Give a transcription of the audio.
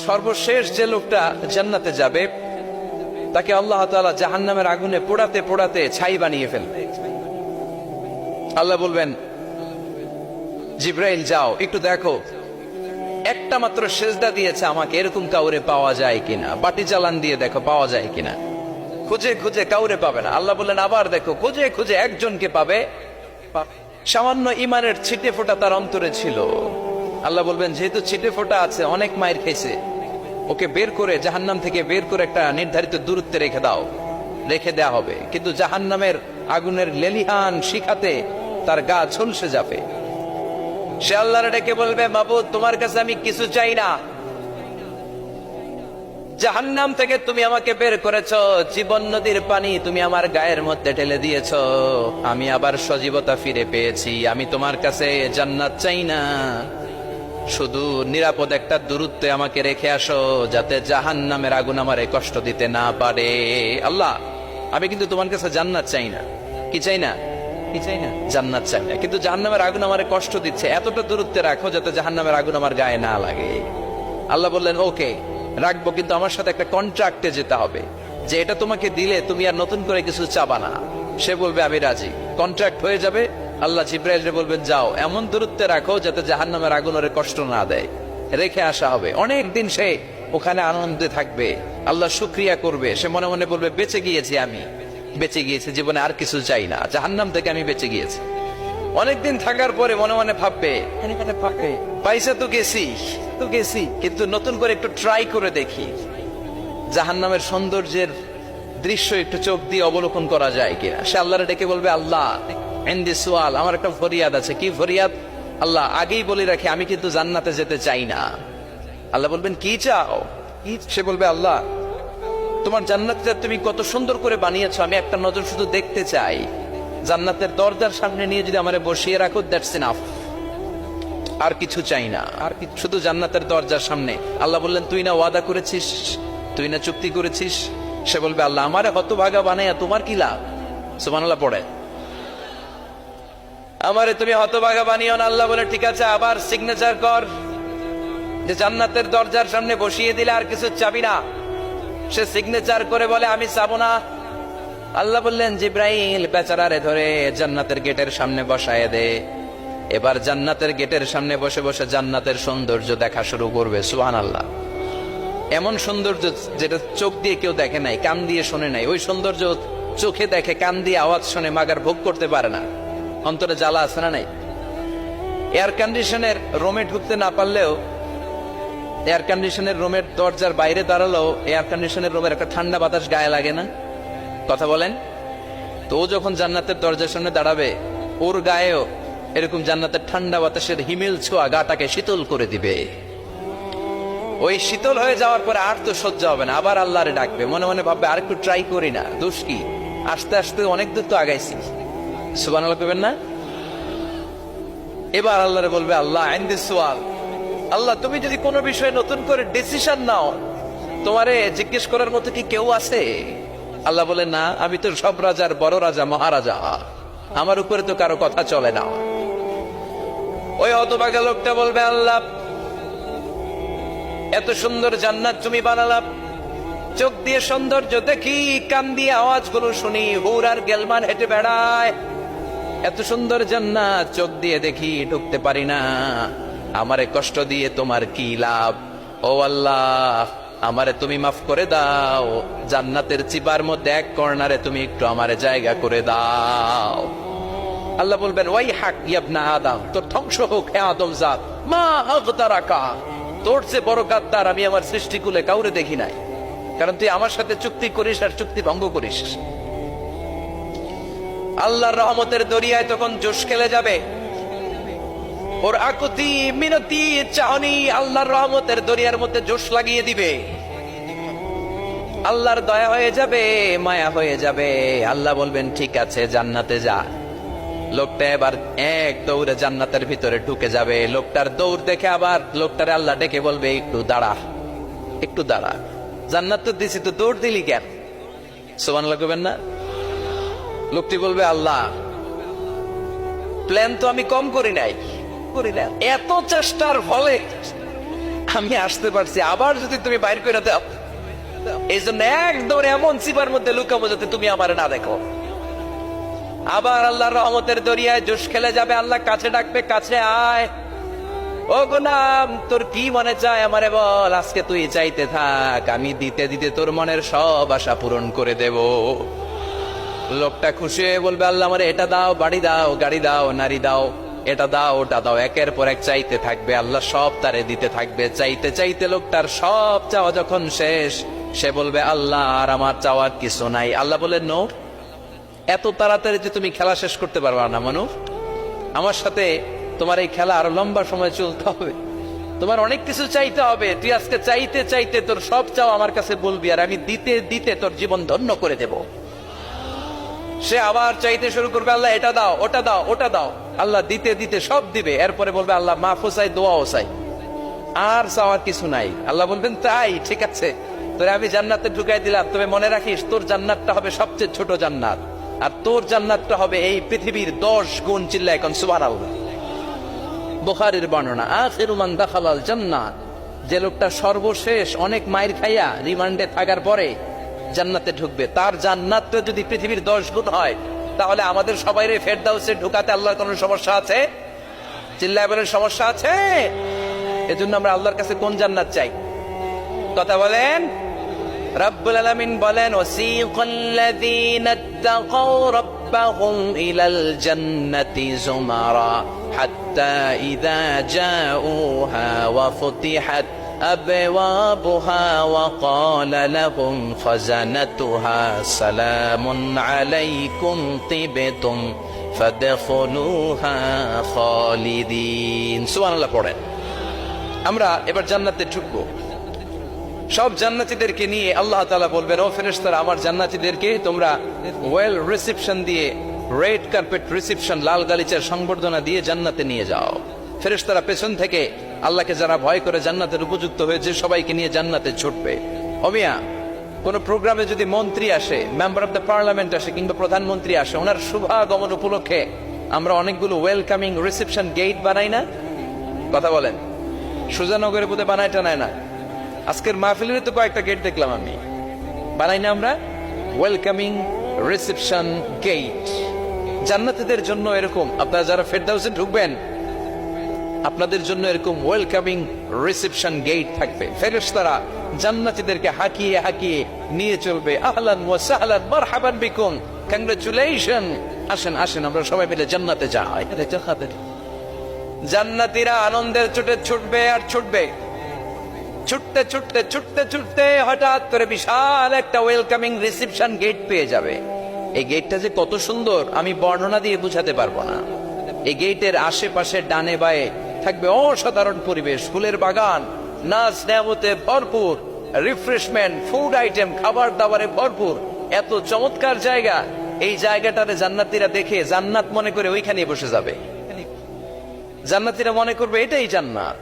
সর্বশেষ যে লোকটা জান্নাতে যাবে তাকে আল্লাহ তাআলা জাহান্নামের আগুনে পোড়াতে পোড়াতে ছাই বানিয়ে ফেলবে। আল্লাহ বলবেন, জিব্রাইল যাও একটু দেখো, একটা মাত্র সেজদা দিয়েছে আমাকে, এরকম কাউরে পাওয়া যায় কিনা। বাটি চালান দিয়ে দেখো পাওয়া যায় কিনা। খুঁজে খুঁজে কাউরে পাবে না। আল্লাহ বললেন আবার দেখো, খুঁজে খুঁজে একজনকে পাবে। সামান্য ইমানের ছিটে ফোঁটা তার অন্তরে ছিল। আল্লাহ বলবেন, যেহেতু ছিটে ফোঁটা আছে, অনেক মায়ের খেয়েছে, ওকে বের করে জাহান্নাম থেকে বের করে একটা নির্ধারিত দূরত্বে রেখে দাও। রেখে দেয়া হবে, কিন্তু জাহান্নামের আগুনের লেলিহান শিখাতে তার গা ঝলসে যাবে। সে আল্লাহর ডেকে বলবে, মাবুদ তোমার কাছে আমি কিছু চাই না। জাহান্নাম থেকে তুমি আমাকে বের করেছো, জীবন নদীর পানি তুমি আমার গায়ের মধ্যে ঢেলে দিয়েছো, আমি আবার সজীবতা ফিরে পেয়েছি। আমি তোমার কাছে জান্নাত চাই না, শুধু নিরাপদ একটা দূরত্বে আমাকে রেখে আসো, যাতে জাহান্নামের আগুন আমারে কষ্ট দিতে না পারে। আল্লাহ, আমি কিন্তু তোমার কাছে জান্নাত চাই না। কি চাই না? কি চাই না? জান্নাত চাই না, কিন্তু জাহান্নামের আগুন আমারে কষ্ট দিচ্ছে, এতটা দূরত্বে রাখো যাতে জাহান্নামের আগুন আমার গায়ে না লাগে। আল্লাহ বললেন, ওকে রাখবো, কিন্তু আমার সাথে একটা কন্ট্রাক্টে যেতে হবে, যে এটা তোমাকে দিলে তুমি আর নতুন করে কিছু চাবা না। সে বলবে আমি রাজি, কন্ট্রাক্ট হয়ে যাবে। আল্লাহ জিব্রাইলকে বলবেন, যাও এমন দূরত্বে রাখো যাতে জাহান্নামের আগুন ওরে কষ্ট না দেয়। রেখে আসা হবে। অনেক দিন সে ওখানে আনন্দে থাকবে, আল্লাহ শুকরিয়া করবে। সে মনে মনে বলবে, বেঁচে গিয়েছি, আমি বেঁচে গিয়েছি, জীবনে আর কিছু চাই না, জাহান্নাম থেকে আমি বেঁচে গিয়েছি। অনেকদিন থাকার পরে মনে মনে ভাববে, পয়সা তো গেছি, কিন্তু নতুন করে একটু ট্রাই করে দেখি, জাহান্নামের সৌন্দর্যের দৃশ্য একটু চোখ দিয়ে অবলোকন করা যায় কিনা। সে আল্লাহরে ডেকে বলবে, আল্লাহ ইনদি সুআল, আমার একটা ফরিয়াদ আছে। কি ফরিয়াদ? আল্লাহ আগেই বলে রাখি, আমি কিন্তু জান্নাতে যেতে চাই না। আল্লাহ বলবেন, কি চাও? সে বলবে, আল্লাহ তোমার জান্নাতটা তুমি কত সুন্দর করে বানিয়েছো, আমি একটা নজর শুধু দেখতে চাই। জান্নাতের দরজার সামনে নিয়ে যদি আমারে বসিয়ে রাখো, দ্যাটস ইনাফ, আর কিছু চাই না। আর শুধু জান্নাতের দরজার সামনে। আল্লাহ বললেন, তুই না ওয়াদা করেছিস, তুই না চুক্তি করেছিস। সে বলবে, আল্লাহ আমারে হতভাগা বানাইয়া তোমার কি লাভ? সুবহানাল্লাহ পড়ে, আমারে তুমি হতভাগা বানিও না। আল্লাহ বলে, ঠিক আছে, আবার সিগনেচার কর যে জান্নাতের দরজার সামনে বসিয়ে দিলে আর কিছু চাবি না। সে সিগনেচার করে বলে, আমি চাবো না। আল্লাহ বললেন, জিব্রাইল বেচারারে ধরে জান্নাতের গেটের সামনে বসায় দে। এবার জান্নাতের গেটের সামনে বসে বসে জান্নাতের সৌন্দর্য দেখা শুরু করবে। সুবহানাল্লাহ। এমন সৌন্দর্য যেটা চোখ দিয়ে কেউ দেখে নাই, কান দিয়ে শোনে নাই। ওই সৌন্দর্য চোখে দেখে, কান দিয়ে আওয়াজ শোনে, মাগার ভোগ করতে পারে না। অন্তরে জ্বালা আছে না নাই? এয়ার কন্ডিশনের রুমে ঢুকতে না পারলেও, এয়ার কন্ডিশনের রুমের দরজার বাইরে দাঁড়ালেও এয়ার কন্ডিশনের রুমের একটা ঠান্ডা বাতাস গায়ে লাগে না? কথা বলেন তো। ও যখন জান্নাতের দরজার সামনে দাঁড়াবে, ওর গায়েও এরকম জান্নাতের ঠান্ডা বাতাসের হিমেল ছোঁয়া গাটাকে শীতল করে দিবে। ওই শীতল হয়ে যাওয়ার পরে আর তো সহ্য হবে না, আবার আল্লাহরে ডাকবে। মনে মনে ভাববে, আর একটু ট্রাই করি না, দোষ কি, আস্তে আস্তে অনেক দূর তো আগাইছি। সুবহানাল্লাহ কইবেন না? এবার আল্লাহরে বলবে, আল্লাহ ইনদি সুআল, আল্লাহ তুমি যদি কোনো বিষয়ে নতুন করে ডিসিশন নাও, তোমারে জিজ্ঞেস করার মতো কি কেউ আছে? আল্লাহ বলে, না, আমি তো সব রাজার বড় রাজা, মহারাজা, আমার উপরে তো কারো কথা চলে না। ওই হতভাগা লোকটা বলবে, আল্লাহ এত সুন্দর জান্নাত তুমি বানালাম, চোখ দিয়ে সৌন্দর্য দেখি, কান দিয়ে আওয়াজগুলো শুনি, হুর আর গেলমান হেঁটে বেড়ায়, এত সুন্দর জান্নাত চোখ দিয়ে দেখি, ঢুকতে পারি না, আমারে কষ্ট দিয়ে তোমার কি লাভ? ও আল্লাহ, আমারে তুমি মাফ করে দাও, জান্নাতের চিপার মধ্যে এক কর্নারে তুমি একটু আমারে জায়গা করে দাও। আল্লাহ বলবেন, ওয়াই হাক ইবনা আদম, তোর ধ্বংস হোক হে আদম জাত, মা আগতারাকা, তোর চেয়ে বড় গাদ্দার আমি আমার সৃষ্টিকুলে কাউরে দেখি নাই, কারণ তুই আমার সাথে চুক্তি করিস আর চুক্তি ভঙ্গ করিস। আল্লাহর রহমতের দরিয়ায় তখন জোশ খেলে যাবে। ওর আকুতি মিনতি চাহনি আল্লাহর রহমতের দরিয়ার মধ্যে জোশ লাগিয়ে দিবে। আল্লাহর দয়া হয়ে যাবে, মায়া হয়ে যাবে। আল্লাহ বলবেন, ঠিক আছে, জান্নাতে যা। লোকটা এবার এক দৌড়ে জান্নাতের ভিতরে ঢুকে যাবে। লোকটার দৌড় দেখে আবার লোকটারে আল্লাহ ডেকে বলবে, একটু দাঁড়া, একটু দাঁড়া, জান্নাত তো দিছি, তো দৌড় দিলি কেন? সুবহানাল্লাহ কইবেন না? লোকটি বলবে, আল্লাহ প্ল্যান তো আমি কম করি নাই, এত চেষ্টার ফলে আমি আসতে পারছি, আবার যদি তুমি বাইর করে দাও, এই জন্য একদম এমন চিপার মধ্যে লুকাবো যাতে তুমি আমার না দেখো। আবার আল্লাহর রহমতের দরিয়ায় জোশ খেলে যাবে, আল্লাহ কাছে ডাকবে, কাছে আয়, ও গোলাম তোর কি মনে চায় আমারে বল, আজকে তুই চাইতে থাক, আমি দিতে দিতে তোর মনের সব আশা পূরণ করে দেব। লোকটা খুশি হয়ে বলবে, আল্লাহ আমারে এটা দাও, বাড়ি দাও, গাড়ি দাও, নারী দাও, এটা দাও, ওটা দাও, একের পর এক চাইতে থাকবে, আল্লাহ সব তারে দিতে থাকবে। চাইতে চাইতে লোকটার সব চাওয়া যখন শেষ, সে বলবে, আল্লাহ আর আমার চাওয়ার কিছু নাই। আল্লাহ বলেন, নো, এত তাড়াতাড়ি যে তুমি খেলা শেষ করতে পারবা না মানুষ, আমার সাথে তোমার এই খেলা আরো লম্বা সময় চলতে হবে, তোমার অনেক কিছু চাইতে হবে। তুই আজকে চাইতে চাইতে তোর সব চাও আমার কাছে বলবি, আর আমি দিতে দিতে তোর জীবন ধন্য করে দেব। সে আবার চাইতে শুরু করবে, আল্লাহ এটা দাও, ওটা দাও, ওটা দাও, আল্লাহ দিতে দিতে সব দিবে। এরপরে বলবে, আল্লাহ মাফও চাই, দোয়াও চাই, আর চাওয়ার কিছু নাই। আল্লাহ বলবেন, তাই ঠিক আছে, তোরে আমি জান্নাতে ঢুকাই দিলাম, তবে মনে রাখিস তোর জান্নাতটা হবে সবচেয়ে ছোট জান্নাত, আর তোর জান্নাতটা হবে এই পৃথিবীর 10 গুণ। চিল্লা এখন সুবহানাল্লাহ। বুখারীর বর্ণনা, আখিরু মান দাখালাল জান্নাত, যে লোকটা সর্বশেষ অনেক মাইর খাইয়া রিমান্ডে থাকার পরে জান্নাতে ঢুকবে, তার জান্নাতটা যদি পৃথিবীর 10 গুণ হয়, তাহলে আমাদের সবাইরে ফেরদাউসে ঢুকাতে আল্লাহর কোনো সমস্যা আছে? চিল্লায় বলেন, সমস্যা আছে? এজন্য আমরা আল্লাহর কাছে কোন জান্নাত চাই? কথা বলেন। রব্বুল আলামিন বলেন, ওয়াসিকাল্লাযীনা ইত্তাকাউ রাব্বাহুম ইলাল জান্নাতি যুমারা হাত্তা ইযা জাউহা ওয়া ফুতিহাত আবওয়াবুহা ওয়া ক্বালা লাহুম খাযানাতুহা সালামুন আলাইকুম তিবতুম ফাদখুলুহা খালিদিন। সুবহানাল্লাহ পড়েন। আমরা এবার জান্নাতে ঢুকবো। সব জান্নাতীদেরকে নিয়ে আল্লাহ তাআলা বলবেন, ও ফেরেশতারা, আমার জান্নাতীদেরকে তোমরা ওয়েল রিসেপশন দিয়ে, রেড কার্পেট রিসেপশন, লাল গালিচার সংবর্ধনা দিয়ে জান্নাতে নিয়ে যাও। ফেরেশতারা পেছন থেকে আল্লাহকে যারা ভয় করে জান্নাতের উপযুক্ত হয়েছে সবাইকে নিয়ে জান্নাতে ছুটবে। অমিয়া, কোন প্রোগ্রামে যদি মন্ত্রী আসে, মেম্বার অফ দ্য পার্লামেন্ট আসে, কিংবা প্রধানমন্ত্রী আসে, ওনার শুভাগমন উপলক্ষে আমরা অনেকগুলো ওয়েলকামিং রিসেপশন গেট বানাই না? কথা বলেন। সুজানগরে বোধে বানায় টানায় না? আজকের মাহফিলের তো কয়েকটা গেট দেখলাম আমি, বানাই না আমরা? ওয়েলকামিং রিসেপশন গেট জান্নাতীদের জন্য এরকম। আপনারা যারা ফেরদাউসে ঢুকবেন, আপনাদের জন্য এরকম ওয়েলকামিং রিসেপশন গেট থাকবে। ফেরেশতারা জান্নাতীদেরকে হাঁকিয়ে হাঁকিয়ে নিয়ে চলবে, আহলান ওয়া সাহলান মারহাবান বিকুম, কংগ্রাচুলেশন, আসেন আসেন আমরা সবাই মিলে জান্নাতে যাই। জান্নাতীরা আনন্দের চোটে ছুটবে আর ছুটবে, ছুটতে ছুটতে ছুটতে ছুটতে হঠাৎ করে বিশাল একটা ওয়েলকামিং রিসেপশন গেট পেয়ে যাবে। এই গেটটা যে কত সুন্দর আমি বর্ণনা দিয়ে বুঝাতে পারবো না। এই গেটের আশেপাশে ডানে বায়ে থাকবে অসাধারণ পরিবেশ, ফুলের বাগান, নাচ নেয়ামতে ভরপুর, রিফ্রেশমেন্ট, ফুড আইটেম, খাবার দাবারে ভরপুর, এত চমৎকার জায়গা। এই জায়গাটারে জান্নাতীরা দেখে জান্নাত মনে করে ওইখানে বসে যাবে। জান্নাতীরা মনে করবে এটাই জান্নাত।